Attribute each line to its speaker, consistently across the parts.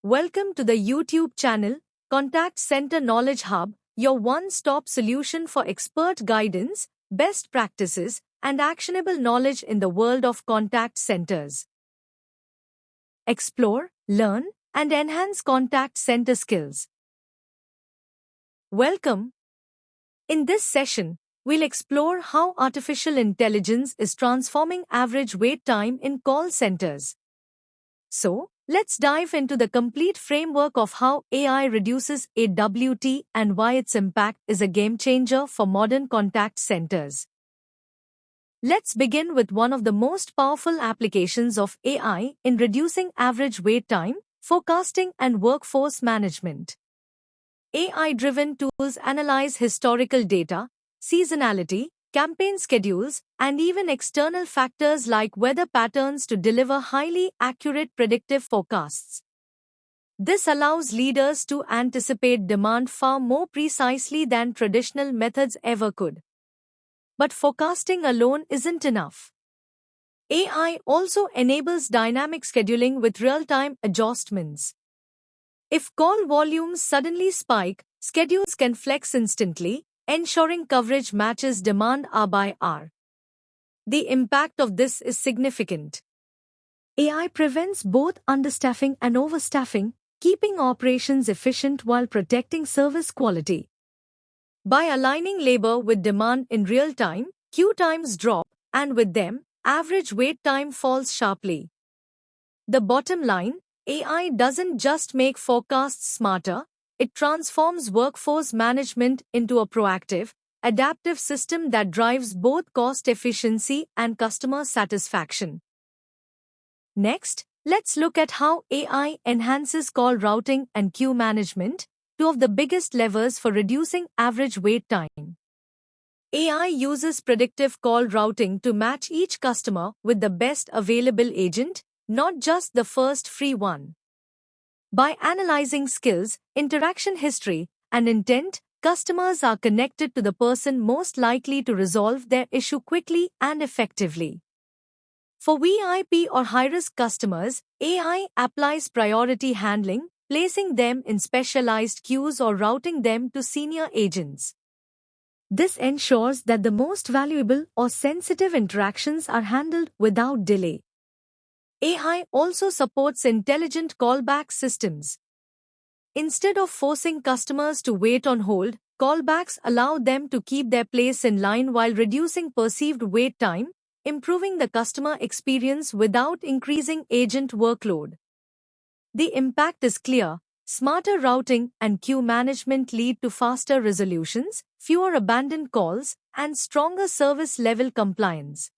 Speaker 1: Welcome to the YouTube channel, Contact Center Knowledge Hub, your one-stop solution for expert guidance, best practices, and actionable knowledge in the world of contact centers. Explore, learn, and enhance contact center skills. Welcome. In this session, we'll explore how artificial intelligence is transforming average wait time in call centers. So, let's dive into the complete framework of how AI reduces AWT and why its impact is a game changer for modern contact centers. Let's begin with one of the most powerful applications of AI in reducing average wait time, forecasting and workforce management. AI-driven tools analyze historical data, seasonality, campaign schedules, and even external factors like weather patterns to deliver highly accurate predictive forecasts. This allows leaders to anticipate demand far more precisely than traditional methods ever could. But forecasting alone isn't enough. AI also enables dynamic scheduling with real-time adjustments. If call volumes suddenly spike, schedules can flex instantly, ensuring coverage matches demand hour by hour. The impact of this is significant. AI prevents both understaffing and overstaffing, keeping operations efficient while protecting service quality. By aligning labor with demand in real time, queue times drop, and with them, average wait time falls sharply. The bottom line, AI doesn't just make forecasts smarter, it transforms workforce management into a proactive, adaptive system that drives both cost efficiency and customer satisfaction. Next, let's look at how AI enhances call routing and queue management, two of the biggest levers for reducing average wait time. AI uses predictive call routing to match each customer with the best available agent, not just the first free one. By analyzing skills, interaction history, and intent, customers are connected to the person most likely to resolve their issue quickly and effectively. For VIP or high-risk customers, AI applies priority handling, placing them in specialized queues or routing them to senior agents. This ensures that the most valuable or sensitive interactions are handled without delay. AI also supports intelligent callback systems. Instead of forcing customers to wait on hold, callbacks allow them to keep their place in line while reducing perceived wait time, improving the customer experience without increasing agent workload. The impact is clear. Smarter routing and queue management lead to faster resolutions, fewer abandoned calls, and stronger service level compliance.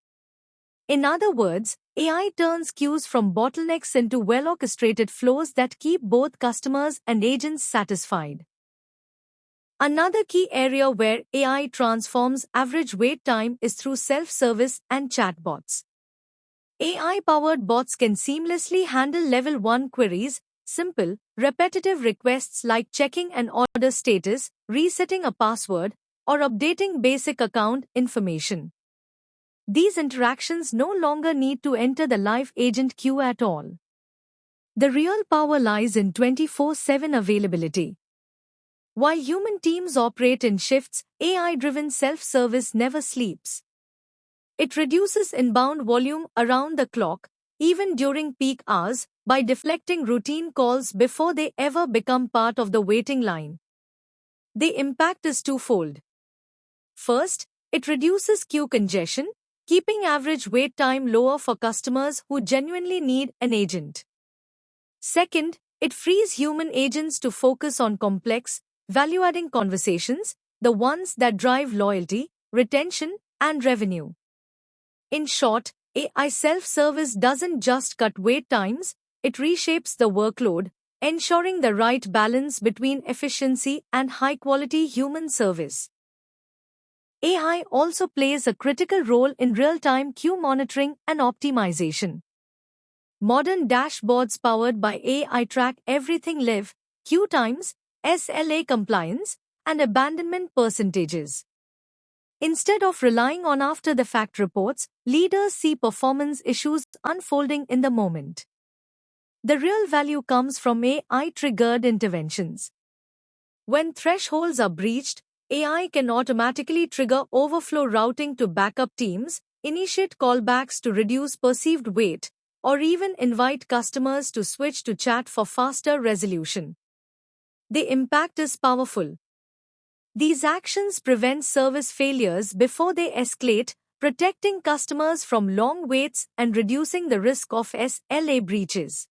Speaker 1: In other words, AI turns queues from bottlenecks into well-orchestrated flows that keep both customers and agents satisfied. Another key area where AI transforms average wait time is through self-service and chatbots. AI-powered bots can seamlessly handle Level 1 queries, simple, repetitive requests like checking an order status, resetting a password, or updating basic account information. These interactions no longer need to enter the live agent queue at all. The real power lies in 24/7 availability. While human teams operate in shifts, AI-driven self-service never sleeps. It reduces inbound volume around the clock, even during peak hours, by deflecting routine calls before they ever become part of the waiting line. The impact is twofold. First, it reduces queue congestion, keeping average wait time lower for customers who genuinely need an agent. Second, it frees human agents to focus on complex, value-adding conversations, the ones that drive loyalty, retention, and revenue. In short, AI self-service doesn't just cut wait times, it reshapes the workload, ensuring the right balance between efficiency and high-quality human service. AI also plays a critical role in real-time queue monitoring and optimization. Modern dashboards powered by AI track everything live, queue times, SLA compliance, and abandonment percentages. Instead of relying on after-the-fact reports, leaders see performance issues unfolding in the moment. The real value comes from AI-triggered interventions. When thresholds are breached, AI can automatically trigger overflow routing to backup teams, initiate callbacks to reduce perceived wait, or even invite customers to switch to chat for faster resolution. The impact is powerful. These actions prevent service failures before they escalate, protecting customers from long waits and reducing the risk of SLA breaches.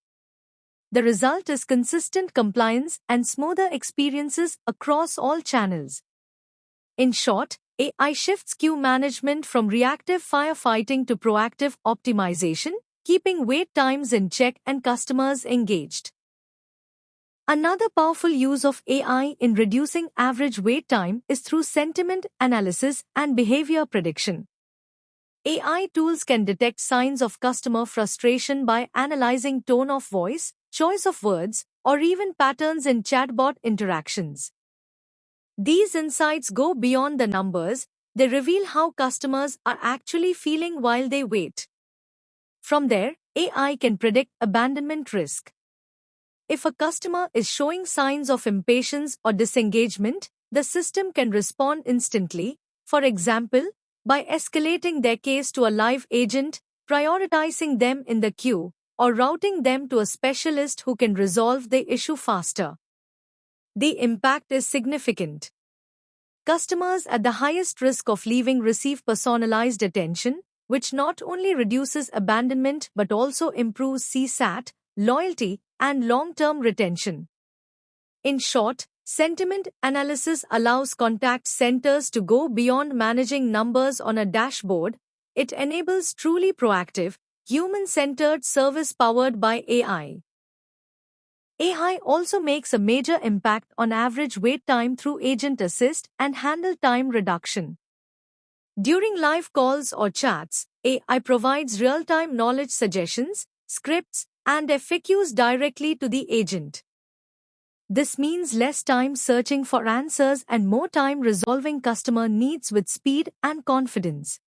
Speaker 1: The result is consistent compliance and smoother experiences across all channels. In short, AI shifts queue management from reactive firefighting to proactive optimization, keeping wait times in check and customers engaged. Another powerful use of AI in reducing average wait time is through sentiment analysis and behavior prediction. AI tools can detect signs of customer frustration by analyzing tone of voice, choice of words, or even patterns in chatbot interactions. These insights go beyond the numbers, they reveal how customers are actually feeling while they wait. From there, AI can predict abandonment risk. If a customer is showing signs of impatience or disengagement, the system can respond instantly, for example, by escalating their case to a live agent, prioritizing them in the queue, or routing them to a specialist who can resolve the issue faster. The impact is significant. Customers at the highest risk of leaving receive personalized attention, which not only reduces abandonment but also improves CSAT, loyalty, and long-term retention. In short, sentiment analysis allows contact centers to go beyond managing numbers on a dashboard. It enables truly proactive, human-centered service powered by AI. AI also makes a major impact on average wait time through agent assist and handle time reduction. During live calls or chats, AI provides real-time knowledge suggestions, scripts, and FAQs directly to the agent. This means less time searching for answers and more time resolving customer needs with speed and confidence.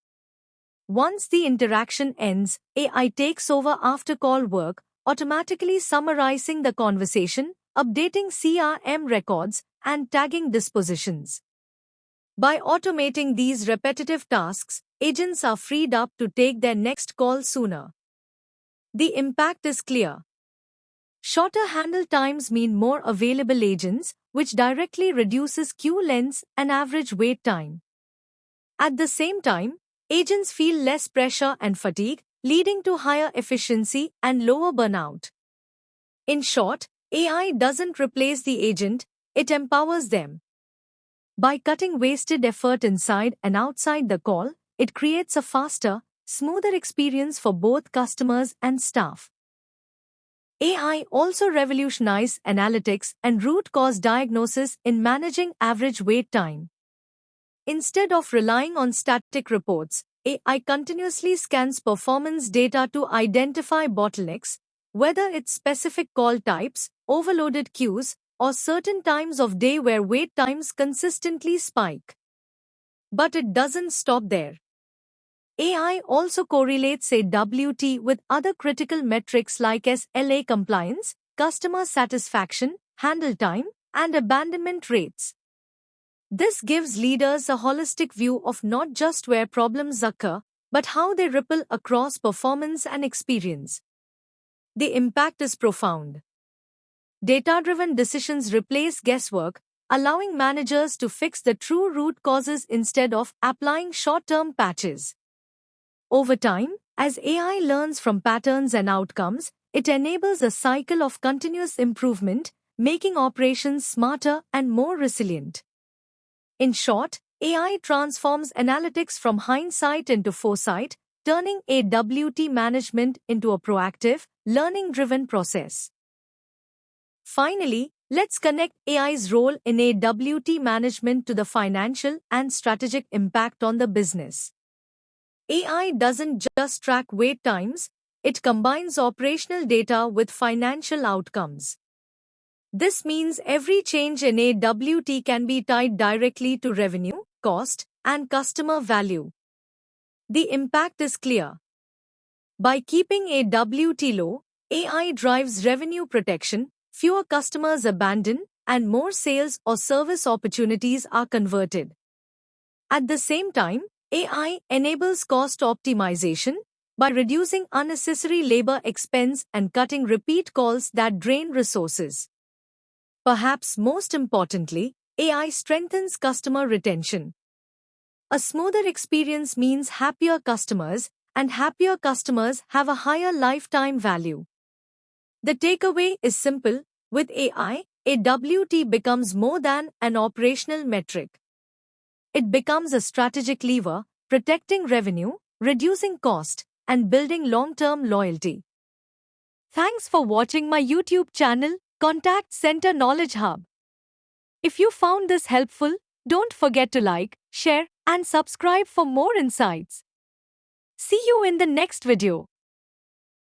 Speaker 1: Once the interaction ends, AI takes over after-call work, automatically summarizing the conversation, updating CRM records, and tagging dispositions. By automating these repetitive tasks, agents are freed up to take their next call sooner. The impact is clear. Shorter handle times mean more available agents, which directly reduces queue lengths and average wait time. At the same time, agents feel less pressure and fatigue, leading to higher efficiency and lower burnout. In short, AI doesn't replace the agent, it empowers them. By cutting wasted effort inside and outside the call, it creates a faster, smoother experience for both customers and staff. AI also revolutionized analytics and root cause diagnosis in managing average wait time. Instead of relying on static reports, AI continuously scans performance data to identify bottlenecks, whether it's specific call types, overloaded queues, or certain times of day where wait times consistently spike. But it doesn't stop there. AI also correlates AWT with other critical metrics like SLA compliance, customer satisfaction, handle time, and abandonment rates. This gives leaders a holistic view of not just where problems occur, but how they ripple across performance and experience. The impact is profound. Data-driven decisions replace guesswork, allowing managers to fix the true root causes instead of applying short-term patches. Over time, as AI learns from patterns and outcomes, it enables a cycle of continuous improvement, making operations smarter and more resilient. In short, AI transforms analytics from hindsight into foresight, turning AWT management into a proactive, learning-driven process. Finally, let's connect AI's role in AWT management to the financial and strategic impact on the business. AI doesn't just track wait times, it combines operational data with financial outcomes. This means every change in AWT can be tied directly to revenue, cost, and customer value. The impact is clear. By keeping AWT low, AI drives revenue protection, fewer customers abandon, and more sales or service opportunities are converted. At the same time, AI enables cost optimization by reducing unnecessary labor expense and cutting repeat calls that drain resources. Perhaps most importantly, AI strengthens customer retention. A smoother experience means happier customers, and happier customers have a higher lifetime value. The takeaway is simple: with AI, AWT becomes more than an operational metric. It becomes a strategic lever, protecting revenue, reducing cost, and building long-term loyalty. Thanks for watching my YouTube channel, Contact Center Knowledge Hub. If you found this helpful, don't forget to like, share, and subscribe for more insights. See you in the next video.